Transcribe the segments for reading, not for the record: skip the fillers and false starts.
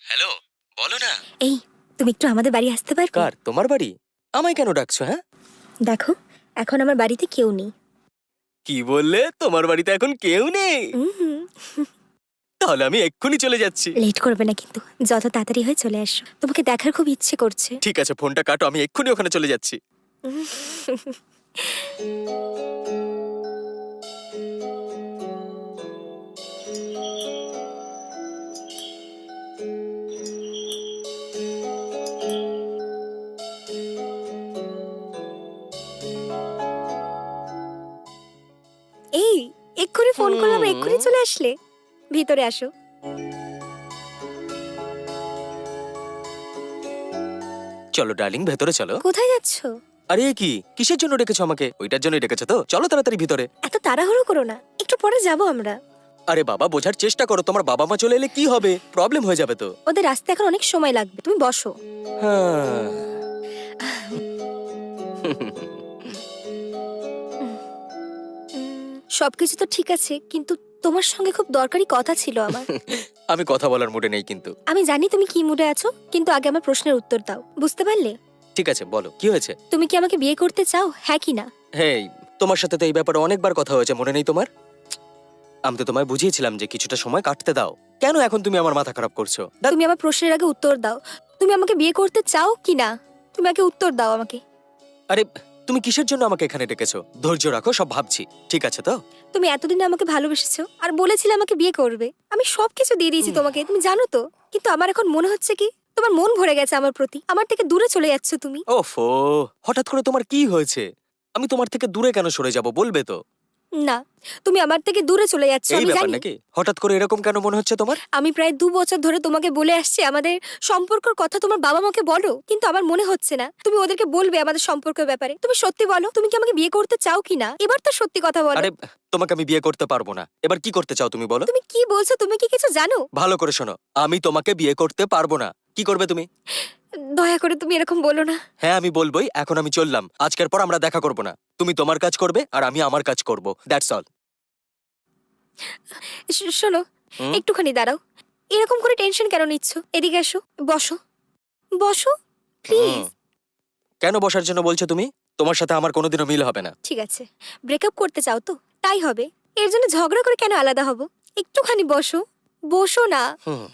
Hello, বলো না। এই, তুমি একটু আমাদের বাড়ি আসতে পারবে? কার? তোমার বাড়ি? আমায় কেন ডাকছো? হ্যাঁ, দেখো, এখন আমার বাড়িতে কেউ নেই। কি বললে? তোমার বাড়িতে এখন কেউ নেই? তাহলে আমি এক্ষুনি চলে যাচ্ছি। লেট করবে না কিন্তু, যত তাড়াতাড়ি হয় চলে আসো। তোমাকে দেখার খুব ইচ্ছে করছে। ঠিক আছে, ফোনটা কাটো, আমি এক্ষুনি ওখানে চলে যাচ্ছি। এই, এক্ষুনি ফোন করলাম, এক্ষুনি চলে আসলে। ভিতরে আসো। চলো ডার্লিং, ভেতরে চলো। কোথায় যাচ্ছো? আরে কি, কিসের জন্য ডেকেছো আমাকে? ওইটার জন্যই ডেকেছো তো? চলো তাড়াতাড়ি ভিতরে। এত তাড়াহুড়ো করো না, একটু পরে যাবো আমরা। আরে বাবা, বোঝার চেষ্টা করো, তোমার বাবা মা চলে এলে কি হবে? প্রবলেম হয়ে যাবে তো। ওদের আসতে এখন অনেক সময় লাগবে, তুমি বসো। হ্যাঁ। সবকিছু তো ঠিক আছে, কিন্তু তোমার সঙ্গে খুব দরকারি কথা ছিল আমার। আমি কথা বলার মুডে নেই কিন্তু। আমি জানি তুমি কি মুডে আছো, কিন্তু আগে আমার প্রশ্নের উত্তর দাও, বুঝতে পারলে? ঠিক আছে, বলো কি হয়েছে। তুমি কি আমাকে বিয়ে করতে চাও, হ্যাঁ কি না? হেই, তোমার সাথে তো এই ব্যাপারে অনেকবার কথা হয়েছে, মনে নেই তোমার? আমি তো তোমায় বুঝিয়েছিলাম যে কিছুটা সময় কাটতে দাও। কেন এখন তুমি আমার মাথা খারাপ করছো? তুমি আমার প্রশ্নের আগে উত্তর দাও। তুমি আমাকে বিয়ে করতে চাও কি না? তুমি আগে উত্তর দাও আমাকে। আরে, তুমি কিসের জন্য আমাকে এখানে ডেকেছো? ধৈর্য রাখো, সব ভাবছি। ঠিক আছে তো? তুমি এতদিন আমাকে ভালোবেসেছো আর বলেছিলে আমাকে বিয়ে করবে। আমি সবকিছু দিয়ে দিয়েছি তোমাকে, তুমি জানো তো। কিন্তু আমার এখন মনে হচ্ছে কি, তোমার মন ভরে গেছে আমার প্রতি, আমার থেকে দূরে চলে যাচ্ছ তুমি। ওফো, হঠাৎ করে তোমার কি হয়েছে? আমি তোমার থেকে দূরে কেন সরে যাব, বলবে তো? না, তুমি আমার থেকে দূরে চলে যাচ্ছ, এই আমি ব্যাপার জানি। নাকি? হঠাৎ করে এরকম কেন মনে হচ্ছে তোমার? আমি প্রায় 2 বছর ধরে তোমাকে বলে আসছি আমাদের সম্পর্কের কথা তোমার বাবা মাকে বলো, কিন্তু আমার মনে হচ্ছে না তুমি ওদেরকে বলবে আমাদের সম্পর্কের ব্যাপারে। তুমি সত্যি বলো, তুমি কি আমাকে বিয়ে করতে চাও কি না? এবার তো সত্যি কথা বলো। আরে, তোমাকে আমি বিয়ে করতে পারবো না। এবার কি করতে চাও তুমি, বলো? তুমি কি বলছো? তুমি কি কিছু জানো? ভালো করে শোনো, আমি তোমাকে বিয়ে করতে পারবো না। কি করবে তুমি? দয়া করে তুমি এরকম বলো না। হ্যাঁ, আমি বলবোই। এখন আমি চললাম, আজকের পর আমরা দেখা করব না। তুমি তোমার কাজ করবে আর আমি আমার কাজ করব, দ্যাটস অল। শোনো, হুম? একটুখানি দাঁড়াও। এরকম করে টেনশন কেন নিচ্ছ? এদিকে এসো, বসো। বসো, হুম। প্লিজ। কেন বসার জন্য বলছো তুমি? তোমার সাথে আমার কোনোদিনও মিল হবে না। ঠিক আছে, ব্রেকআপ করতে চাও তো? তাই হবে। এর জন্য ঝগড়া করে কেন আলাদা হব? একটুখানি বসো। বসো না। হুম।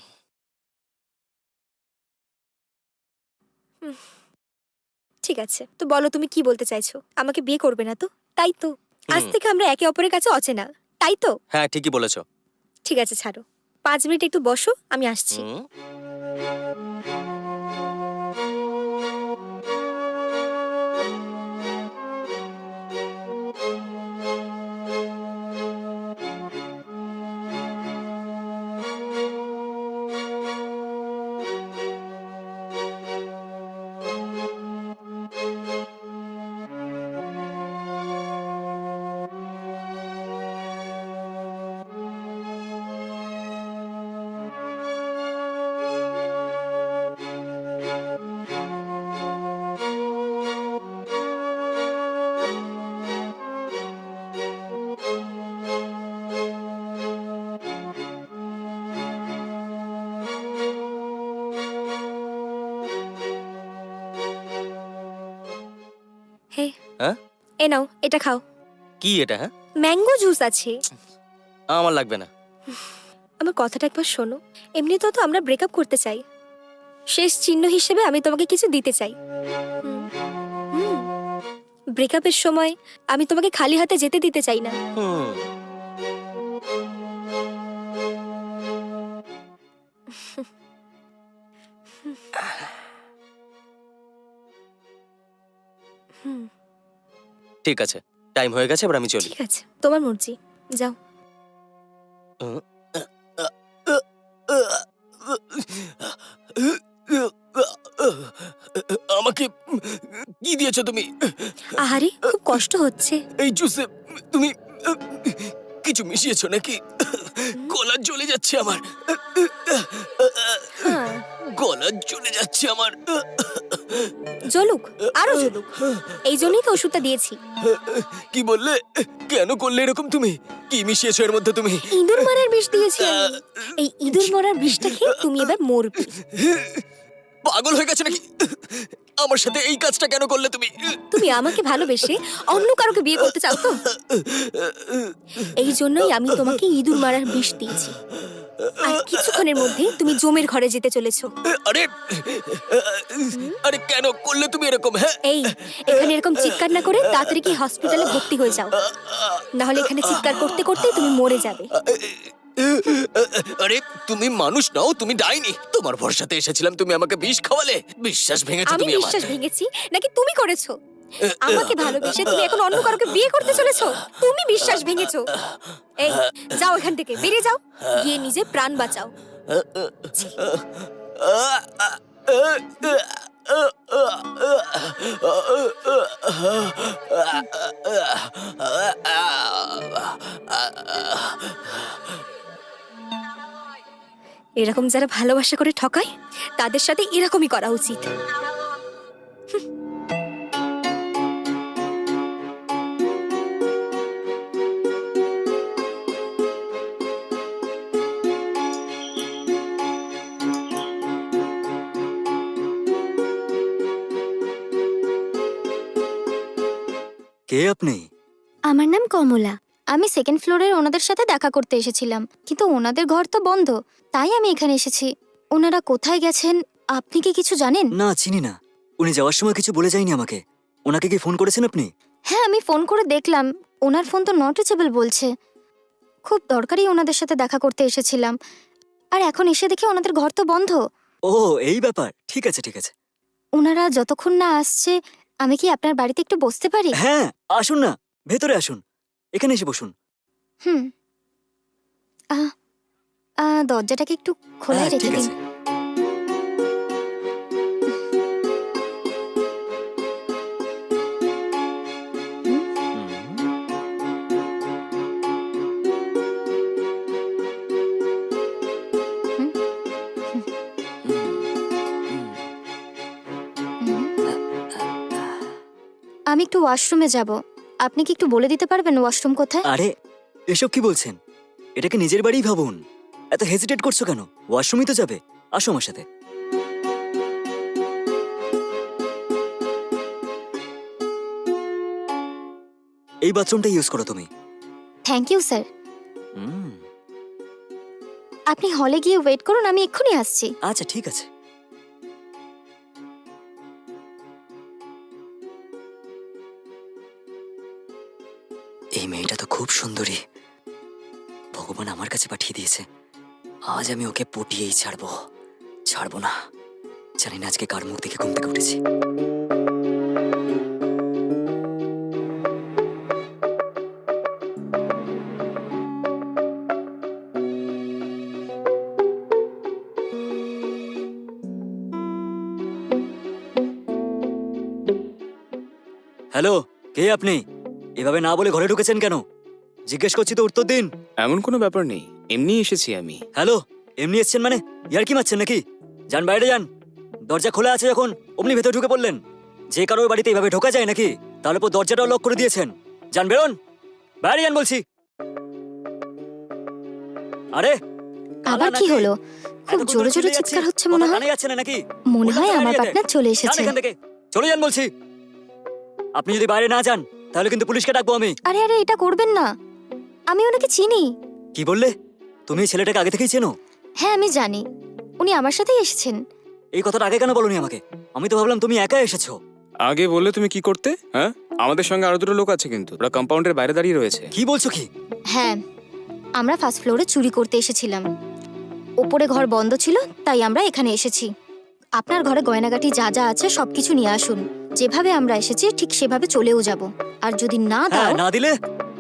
ঠিক আছে, তো বলো তুমি কি বলতে চাইছো? আমাকে বিয়ে করবে না তো? তাই তো? আজ হুম। থেকে আমরা একে অপরের কাছে অচেনা, তাই তো? হ্যাঁ, ঠিকই বলেছো। ঠিক আছে, ছাড়ো। 5 মিনিট একটু বসো, আমি আসছি। হুম। হে, হ্যাঁ? এ নাও, এটা খাও। কি এটা? হ্যাঁ, ম্যাঙ্গো জুস আছে। আমার লাগবে না। আমার কথাটা একবার শোনো। এমনিতেও তো আমরা ব্রেকআপ করতে চাই। শেষ চিহ্ন হিসেবে আমি তোমাকে কিছু দিতে চাই। ব্রেকআপের সময় আমি তোমাকে খালি হাতে যেতে দিতে চাই না। হুম। ঠিক আছে, টাইম হয়ে গেছে, এবার আমি চলি। ঠিক আছে, তোমার মর্জি, যাও। আমাকে কি দিয়েছো তুমি? আহারে, খুব কষ্ট হচ্ছে। এই জুসে তুমি কিছু মিশিয়েছো নাকি? গলা জ্বলে যাচ্ছে আমার। হ্যাঁ, গলা জ্বলে যাচ্ছে আমার। জ্বলুক, আরো জ্বলুক। এই জন্যই তো ওষুধটা দিয়েছি। কি বললে? কেন করলে এরকম তুমি? কি মিশিয়েছো এর মধ্যে তুমি? ইঁদুর মারার বিষ দিয়েছি আমি। এই ইঁদুর মারার বিষটা খেয়ে তুমি এবার মরবে। পাগল হয়ে গেছে নাকি? আমার সাথে এই কাজটা কেন করলে তুমি? তুমি আমাকে ভালোবেসে অন্য কারোকে বিয়ে করতে চাও তো? এই জন্যই আমি তোমাকে ইঁদুর মারার বিষ দিয়েছি। আর কিছুক্ষণের মধ্যে তুমি জমের ঘরে যেতে চলেছো। আরে আরে কেন করলে তুমি এরকম? হ্যাঁ, এই, এখানে এরকম চিৎকার না করে তাড়াতাড়ি কি হসপিটালে ভর্তি হয়ে যাও, না হলে এখানে চিৎকার করতে করতে তুমি মরে যাবে। আরে তুমি মানুষ নাও, তুমি ডাইনি। তোমার ভরসাতে এসেছিলাম, তুমি আমাকে বিষ খাওয়ালে। বিশ্বাস ভেঙেছো আমি তুমি আমার। বিশ্বাস ভেঙেছি নাকি তুমি করেছো? আমাকে ভালোবেসে তুমি এখন অন্য কারোকে বিয়ে করতে চলেছো? তুমি বিশ্বাস ভেঙেছো। এই, যাও এখান থেকে, বেরিয়ে যাও, গিয়ে নিজে প্রাণ বাঁচাও। এরকম যারা ভালোবাসা করে ঠকায় তাদের সাথে এরকমই করা উচিত। কে আপনি? আমার নাম কমলা। আমি সেকেন্ড ফ্লোরের ওনাদের সাথে দেখা করতে এসেছিলাম, কিন্তু ওনাদের ঘর তো বন্ধ, তাই আমি এখানে এসেছি। ওনারা কোথায় গেছেন আপনি কি কিছু জানেন? না, চিনি না। উনি যাওয়ার সময় কিছু বলে যায়নি আমাকে। ওনাকে কি ফোন করেছেন আপনি? হ্যাঁ, আমি ফোন করে দেখলাম, ওনার ফোন তো নট রিচেবল বলছে। খুব দরকারি ওনাদের সাথে দেখা করতে এসেছিলাম, আর এখন এসে দেখি ওনাদের ঘর তো বন্ধ। ও, এই ব্যাপার। ঠিক আছে, ঠিক আছে। ওনারা যতক্ষণ না আসছে আমি কি আপনার বাড়িতে একটু বসতে পারি? হ্যাঁ, আসুন না, ভেতরে আসুন, এখানে এসে বসুন। হুম। দরজাটাকে একটু খোলাই হ্যাঁ, রেখে ঠিক দিন। আছে। আমি একটু ওয়াশরুমে যাব, আপনি কি একটু বলে দিতে পারবেন ওয়াশরুম কোথায়? আরে, এসব কি বলছেন? এটাকে নিজের বাড়িই ভাবুন। এত হেজিটেট করছো কেন? ওয়াশরুমই তো যাবে। আসো আমার সাথে। এই বাথরুমটা ইউজ করো তুমি। Thank you sir. হুম, আপনি হলে গিয়ে ওয়েট করুন, আমি এক্ষুনি আসছি। আচ্ছা, ঠিক আছে। এই মেয়েটা তো খুব সুন্দরী। ভগবান আমার কাছে পাঠিয়ে দিয়েছে। আজ আমি ওকে পটিয়েই ছাড়বো। ছাড়বো না। জানি না আজকে কার মুখ দেখে ঘুম থেকে উঠেছি। হ্যালো, কে আপনি? এভাবে না বলে ঘরে ঢুকেছেন কেন? জিজ্ঞেস করছি তো, উত্তর দিন। এমন কোনো ব্যাপার নেই, এমনি এসেছি আমি। হ্যালো, এমনি এসছেন মানে? ইয়ার কি মারছেন নাকি? যান বাইরে যান। দরজা খোলা আছে যখন অমনি ভেতরে ঢুকে পড়লেন। যে কারোর বাড়িতে এইভাবে ঢোকা যায় নাকি? তাহলে পর দরজাটাও লক করে দিয়েছেন। যান, বেরোন, বাইরে যান বলছি। আরে, আবার কি হলো? খুব জোরে জোরে চিৎকার হচ্ছে মনে হয়। যাচ্ছে না নাকি? মনে হয় কোথায় আমার দাঁড়িয়ে পার্টনার চলে যান এসেছে। এখান থেকে, চলে যান বলছি। আপনি যদি বাইরে না যান তাহলে কিন্তু পুলিশকে ডাকবো আমি। আরে আরে, এটা করবেন না, আমি ওনাকে চিনি। কি বললে? তুমি এই ছেলেটাকে আগে থেকেই চেনো? হ্যাঁ, আমি জানি, উনি আমার সাথেই এসেছেন। এই কথাটা আগে কেন বলনি আমাকে? আমি তো ভাবলাম তুমি একা এসেছো। আগে বললে তুমি কি করতে? হ্যাঁ, আমাদের সঙ্গে আরো দুটো লোক আছে, কিন্তু ওরা কম্পাউন্ডের বাইরে দাঁড়িয়ে রয়েছে। কি বলছো কি? হ্যাঁ, আমরা ফার্স্ট ফ্লোরে চুরি করতে এসেছিলাম। ওপরে ঘর বন্ধ ছিল, তাই আমরা এখানে এসেছি। আপনার ঘরে গয়নাগাটি যা যা আছে সবকিছু নিয়ে আসুন। যেভাবে আমরা এসেছি ঠিক সেভাবে চলেও যাব। আর যদি না হ্যাঁ, দাও, না দিলে?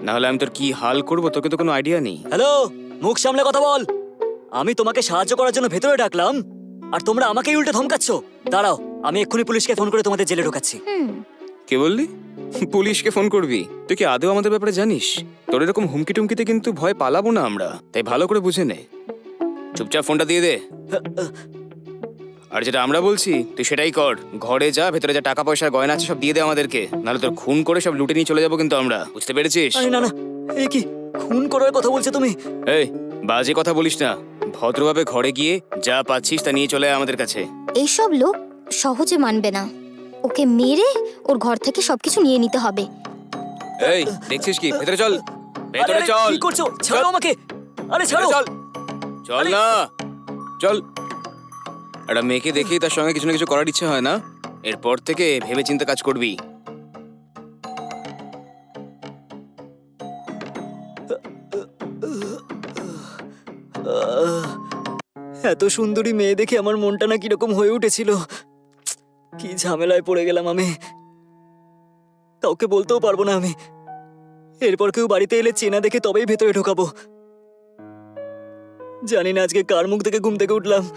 না হলে আমি তোর কি হাল করবো, তোকে তো কোনো আইডিয়া নেই। হ্যালো, মুখ সামলে কথা বল। আমি তোমাকে সাহায্য করার জন্য ভেতরে ডাকলাম, আর তোমরা আমাকেই উল্টে ধমকাচ্ছ। দাঁড়াও, আমি এক্ষুনি পুলিশকে ফোন করে তোমাদের জেলে ঢোকাচ্ছি। কে বললি পুলিশকে ফোন করবি? তুই কি আদৌ আমাদের ব্যাপারে জানিস? তোর এরকম হুমকি টুমকিতে কিন্তু ভয় পালাবো না আমরা, তাই ভালো করে বুঝে নে। চুপচাপ ফোনটা দিয়ে দে। আর যেটা আমরা বলছি তুই সেটাই কর। ঘরে যা, ভেতরে যা টাকা পয়সা গয়না আছে সব দিয়ে দে আমাদেরকে, নাহলে তোর খুন করে সব লুটে নিয়ে চলে যাবো কিন্তু আমরা, বুঝতে পেরেছিস? আরে না না, এই কি খুন করার কথা বলছো তুমি? এই বাজে কথা বলিস না, ভদ্রভাবে ঘরে গিয়ে যা পাচ্ছিস তা নিয়ে চলে আয় আমাদের কাছে। এইসব লোক সহজে মানবে না। ওকে মেরে ওর ঘর থেকে সবকিছু নিয়ে নিতে হবে। এই দেখছিস কি, ভেতরে চল, আরে, ভেতরে আরে, চল, কি করছো? ছাড়ো আমাকে। আরে ছাড়ো। চল চল আরে- না, চল। একটা মেয়েকে দেখেই তার সঙ্গে কিছু না কিছু করার ইচ্ছে হয় না? এরপর থেকে ভেবে চিন্তে কাজ করবি। এত সুন্দরী মেয়ে দেখে আমার মনটা না কিরকম হয়ে উঠেছিল। কি ঝামেলায় পড়ে গেলাম আমি, কাউকে বলতেও পারবো না আমি। এরপর কেউ বাড়িতে এলে চেনা দেখে তবেই ভেতরে ঢোকাবো। জানি না আজকে কার মুখ থেকে ঘুম থেকে উঠলাম।